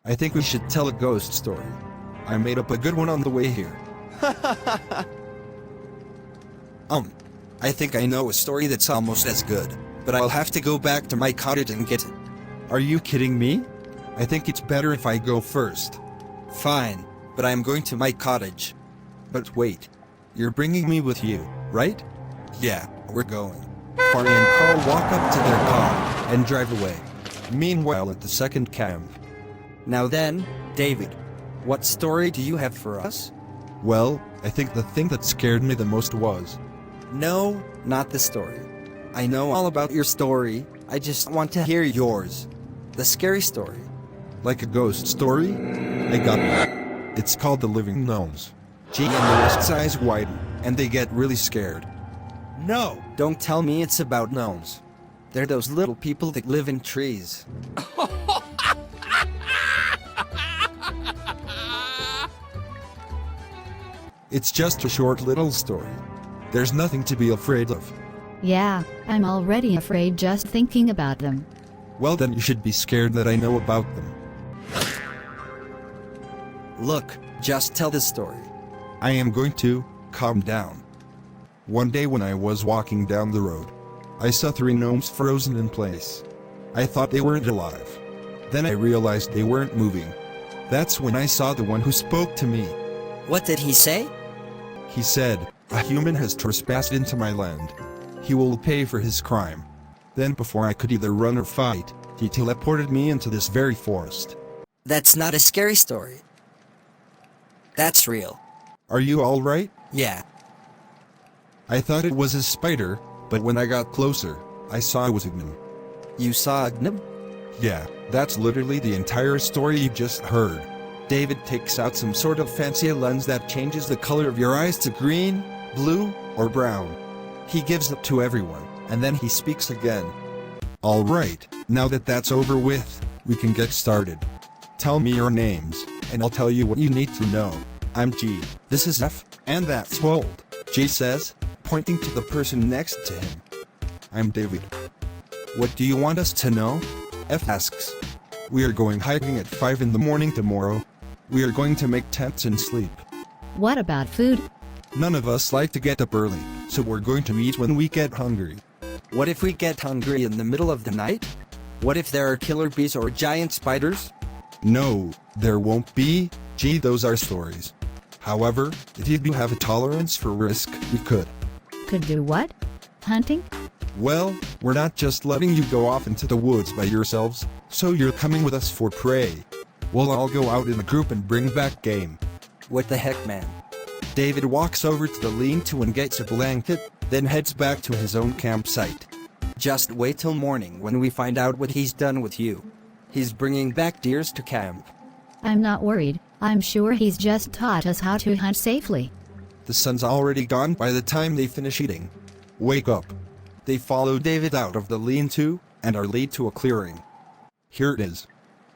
I think we should tell a ghost story. I made up a good one on the way here. I think I know a story that's almost as good, but I'll have to go back to my cottage and get it. Are you kidding me? I think it's better if I go first. Fine, but I'm going to my cottage. But wait, you're bringing me with you, right? Yeah, we're going. Barney and Carl walk up to their car and drive away. Meanwhile, at the second camp. Now then, David, what story do you have for us? Well, I think the thing that scared me the most was... No, not the story. I know all about your story, I just want to hear yours. The scary story. Like a ghost story? I got it. It's called The Living Gnomes. G and the rest's eyes widen, and they get really scared. No! Don't tell me it's about gnomes. They're those little people that live in trees. It's just a short little story. There's nothing to be afraid of. Yeah, I'm already afraid just thinking about them. Well, then you should be scared that I know about them. Look, just tell the story. I am going to calm down. One day when I was walking down the road, I saw 3 gnomes frozen in place. I thought they weren't alive. Then I realized they weren't moving. That's when I saw the one who spoke to me. What did he say? He said, "A human has trespassed into my land. He will pay for his crime." Then before I could either run or fight, he teleported me into this very forest. That's not a scary story. That's real. Are you alright? Yeah. I thought it was a spider, but when I got closer, I saw it was a gnome. You saw a gnome? Yeah, that's literally the entire story you just heard. David takes out some sort of fancy lens that changes the color of your eyes to green, blue, or brown. He gives it to everyone, and then he speaks again. Alright, now that that's over with, we can get started. Tell me your names, and I'll tell you what you need to know. I'm G, this is F, and that's Wold, G says, pointing to the person next to him. I'm David. What do you want us to know? F asks. We are going hiking at 5 in the morning tomorrow. We are going to make tents and sleep. What about food? None of us like to get up early, so we're going to eat when we get hungry. What if we get hungry in the middle of the night? What if there are killer bees or giant spiders? No, there won't be. Gee, those are stories. However, if you do have a tolerance for risk, we could. Could do what? Hunting? Well, we're not just letting you go off into the woods by yourselves, so you're coming with us for prey. We'll all go out in a group and bring back game. What the heck, man? David walks over to the lean-to and gets a blanket, then heads back to his own campsite. Just wait till morning when we find out what he's done with you. He's bringing back deers to camp. I'm not worried. I'm sure he's just taught us how to hunt safely. The sun's already gone by the time they finish eating. Wake up. They follow David out of the lean-to, and are led to a clearing. Here it is.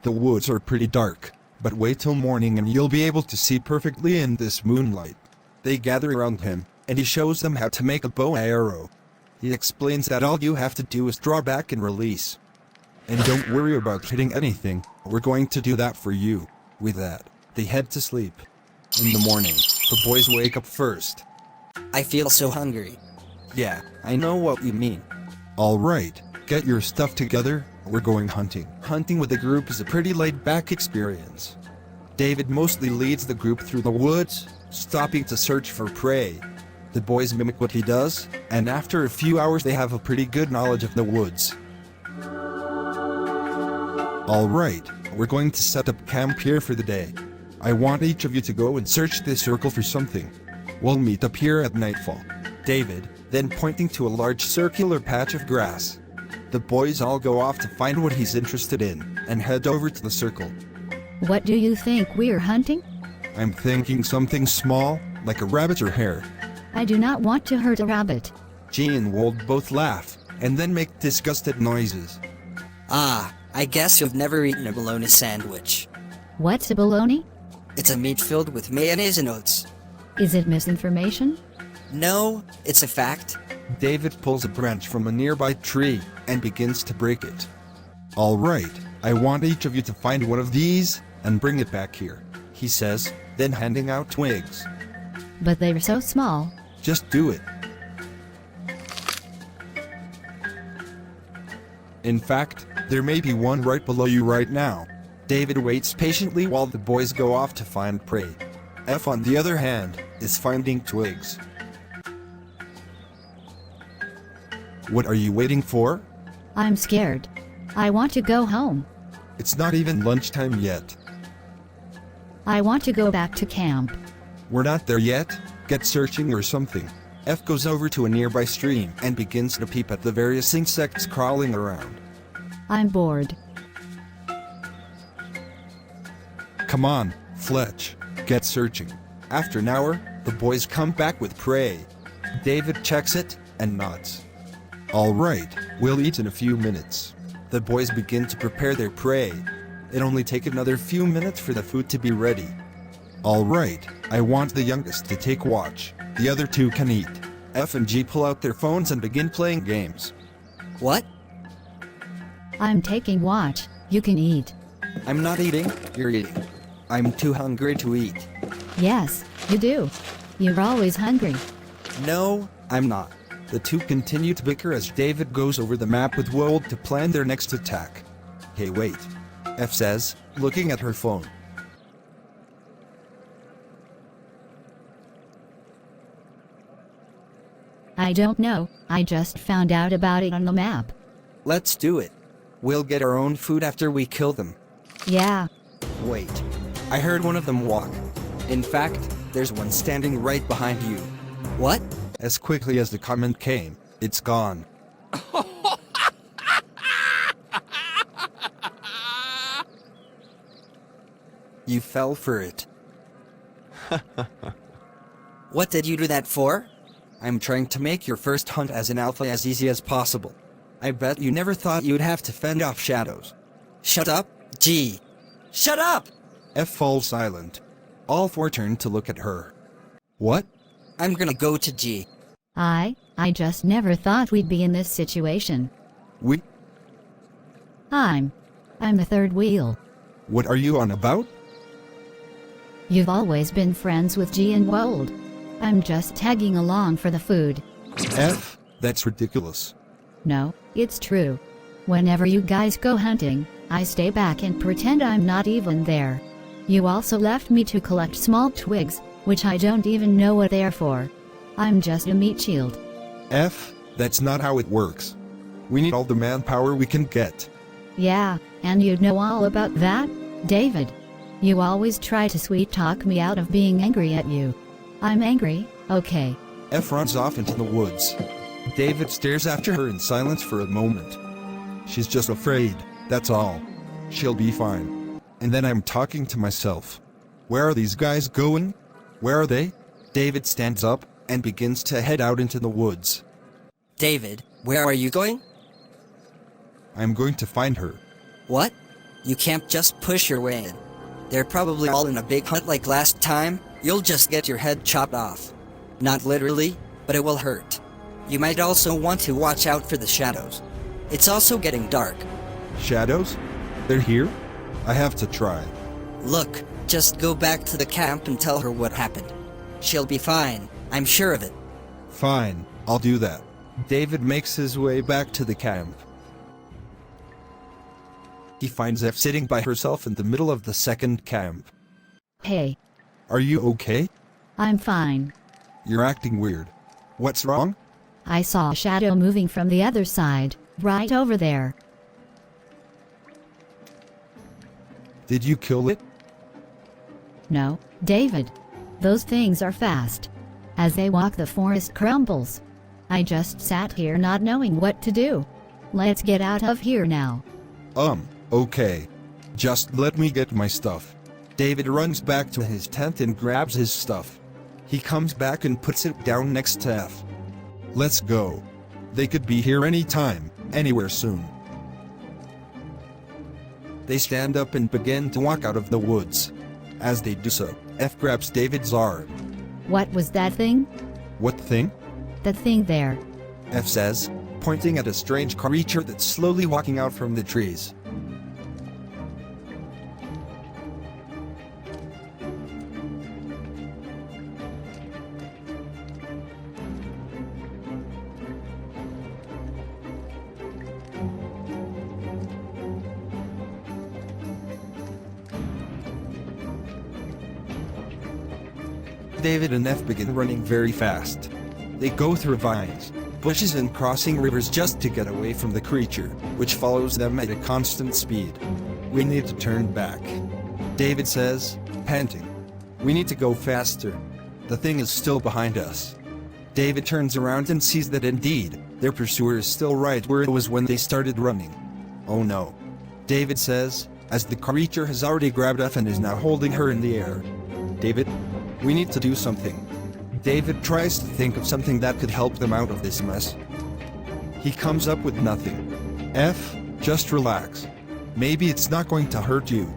The woods are pretty dark, but wait till morning and you'll be able to see perfectly in this moonlight. They gather around him, and he shows them how to make a bow and arrow. He explains that all you have to do is draw back and release. And don't worry about hitting anything, we're going to do that for you. With that, they head to sleep. In the morning, the boys wake up first. I feel so hungry. Yeah, I know what you mean. Alright, get your stuff together, we're going hunting. Hunting with a group is a pretty laid-back experience. David mostly leads the group through the woods, stopping to search for prey. The boys mimic what he does, and after a few hours they have a pretty good knowledge of the woods. Alright, we're going to set up camp here for the day. I want each of you to go and search this circle for something. We'll meet up here at nightfall. David, then pointing to a large circular patch of grass. The boys all go off to find what he's interested in, and head over to the circle. What do you think we're hunting? I'm thinking something small, like a rabbit or hare. I do not want to hurt a rabbit. G and Wold both laugh, and then make disgusted noises. Ah, I guess you've never eaten a bologna sandwich. What's a bologna? It's a meat filled with mayonnaise and oats. Is it misinformation? No, it's a fact. David pulls a branch from a nearby tree, and begins to break it. Alright, I want each of you to find one of these and bring it back here, he says, then handing out twigs. But they're so small. Just do it. In fact, there may be one right below you right now. David waits patiently while the boys go off to find prey. F, on the other hand, is finding twigs. What are you waiting for? I'm scared. I want to go home. It's not even lunchtime yet. I want to go back to camp. We're not there yet. Get searching or something. F goes over to a nearby stream and begins to peep at the various insects crawling around. I'm bored. Come on, Fletch. Get searching. After an hour, the boys come back with prey. David checks it and nods. All right, we'll eat in a few minutes. The boys begin to prepare their prey. It only takes another few minutes for the food to be ready. All right, I want the youngest to take watch. The other two can eat. F and G pull out their phones and begin playing games. What? I'm taking watch. You can eat. I'm not eating, you're eating. I'm too hungry to eat. Yes, you do. You're always hungry. No, I'm not. The two continue to bicker as David goes over the map with Wold to plan their next attack. Hey, wait. F says, looking at her phone. I don't know. I just found out about it on the map. Let's do it. We'll get our own food after we kill them. Yeah. Wait. I heard one of them walk. In fact, there's one standing right behind you. What? As quickly as the comment came, it's gone. You fell for it. What did you do that for? I'm trying to make your first hunt as an alpha as easy as possible. I bet you never thought you'd have to fend off shadows. Shut up, G. Shut up! F falls silent. All four turn to look at her. What? I'm gonna go to G. I just never thought we'd be in this situation. We? I'm the third wheel. What are you on about? You've always been friends with G and Wold. I'm just tagging along for the food. F, that's ridiculous. No, it's true. Whenever you guys go hunting, I stay back and pretend I'm not even there. You also left me to collect small twigs, which I don't even know what they're for. I'm just a meat shield. F, that's not how it works. We need all the manpower we can get. Yeah, and you'd know all about that, David. You always try to sweet talk me out of being angry at you. I'm angry, okay. F runs off into the woods. David stares after her in silence for a moment. She's just afraid, that's all. She'll be fine. And then I'm talking to myself. Where are these guys going? Where are they? David stands up and begins to head out into the woods. David, where are you going? I'm going to find her. What? You can't just push your way in. They're probably all in a big hunt like last time. You'll just get your head chopped off. Not literally, but it will hurt. You might also want to watch out for the shadows. It's also getting dark. Shadows? They're here? I have to try. Look, just go back to the camp and tell her what happened. She'll be fine, I'm sure of it. Fine, I'll do that. David makes his way back to the camp. He finds F sitting by herself in the middle of the second camp. Hey. Are you okay? I'm fine. You're acting weird. What's wrong? I saw a shadow moving from the other side, right over there. Did you kill it? No, David. Those things are fast. As they walk, the forest crumbles. I just sat here not knowing what to do. Let's get out of here now. Okay. Just let me get my stuff. David runs back to his tent and grabs his stuff. He comes back and puts it down next to F. Let's go. They could be here anytime, anywhere soon. They stand up and begin to walk out of the woods. As they do so, F grabs David's arm. What was that thing? What thing? The thing there. F says, pointing at a strange creature that's slowly walking out from the trees. David and F begin running very fast. They go through vines, bushes and crossing rivers just to get away from the creature, which follows them at a constant speed. We need to turn back, David says, panting. We need to go faster. The thing is still behind us. David turns around and sees that indeed, their pursuer is still right where it was when they started running. Oh no, David says, as the creature has already grabbed F and is now holding her in the air. David, we need to do something. David tries to think of something that could help them out of this mess. He comes up with nothing. F, just relax. Maybe it's not going to hurt you.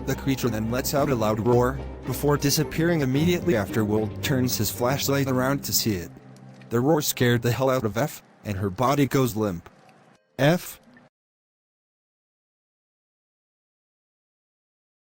The creature then lets out a loud roar, before disappearing immediately after Will turns his flashlight around to see it. The roar scared the hell out of F, and her body goes limp. F,